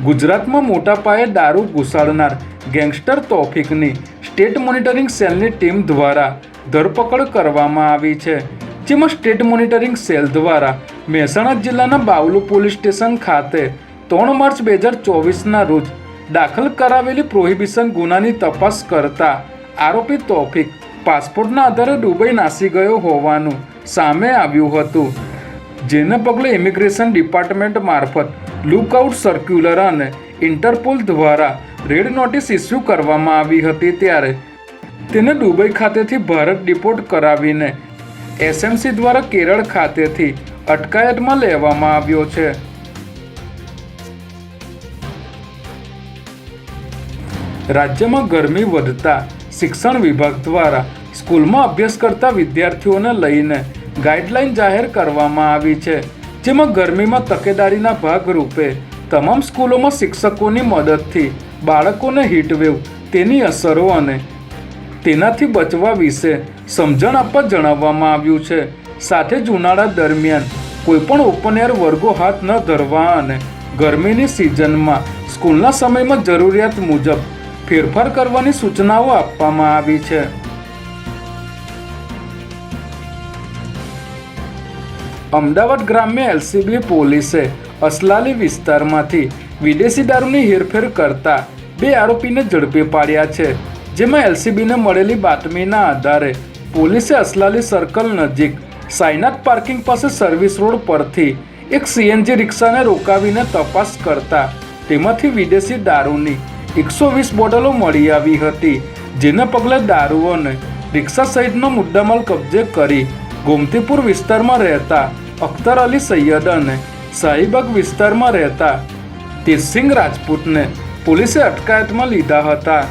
ગુજરાતમાં મોટા પાયે દારૂ ઘુસાડનાર ગેંગસ્ટર તૌફિકની સ્ટેટ મોનિટરિંગ સેલની ટીમ દ્વારા ધરપકડ કરવામાં આવી છે, જેમાં સ્ટેટ મોનિટરિંગ સેલ દ્વારા મહેસાણા જિલ્લાના બાવલુ પોલીસ સ્ટેશન ખાતે 3 માર્ચ 2024ના રોજ દાખલ કરાવેલી પ્રોહિબિશન ગુનાની તપાસ કરતા આરોપી તૌફિક પાસપોર્ટના આધારે દુબઈ નાસી ગયો હોવાનું સામે આવ્યું હતું, જેને પગલે ઇમિગ્રેશન ડિપાર્ટમેન્ટ મારફત લુકઆઉટ સર્ક્યુલર અને ઇન્ટરપોલ દ્વારા રેડ નોટિસ ઇસ્યુ કરવામાં આવી હતી। ત્યારે તેને દુબઈ ખાતેથી ભારત ડિપોર્ટ કરાવીને એસએમસી દ્વારા કેરળ ખાતેથી અટકાયતમાં લેવામાં આવ્યો છે। રાજ્યમાં ગરમી વધતા શિક્ષણ વિભાગ દ્વારા સ્કૂલમાં અભ્યાસ કરતા વિદ્યાર્થીઓને લઈને ગાઈડલાઈન જાહેર કરવામાં આવી છે, જેમાં ગરમીમાં તકેદારીના ભાગરૂપે તમામ સ્કૂલોમાં શિક્ષકોની મદદથી બાળકોને હીટવેવ, તેની અસરો અને તેનાથી બચવા વિશે સમજણ આપવા જણાવવામાં આવ્યું છે। સાથે જ ઉનાળા દરમિયાન કોઈપણ ઓપન એર વર્ગો હાથ ન ધરવા અને ગરમીની સિઝનમાં સ્કૂલના સમયમાં જરૂરિયાત મુજબ ફેરફાર કરવાની સૂચનાઓ આપવામાં આવી છે। અમદાવાદ ગ્રામ્ય એલસીબી પોલીસે અસલાલી વિસ્તારમાંથી વિદેશી દારૂની હેરફેર કરતા 2 આરોપીને ઝડપી પાડ્યા છે, જેમાં એલસીબીને મળેલી બાતમીના આધારે પોલીસે અસલાલી સર્કલ નજીક સાઈનાથ પાર્કિંગ પાસે સર્વિસ રોડ પરથી એક સીએનજી રિક્ષાને રોકાવીને તપાસ કરતા તેમાંથી વિદેશી દારૂની 120 બોટલો મળી આવી હતી, જેને પગલે દારૂ અને રિક્ષા સહિતનો મુદ્દામાલ કબજે કરી ગોમતીપુર વિસ્તારમાં રહેતા અખ્તર અલી સૈયદ અને શાહીબાગ વિસ્તારમાં રહેતા તેજસિંહ રાજપૂતને પોલીસે અટકાયતમાં લીધા હતા।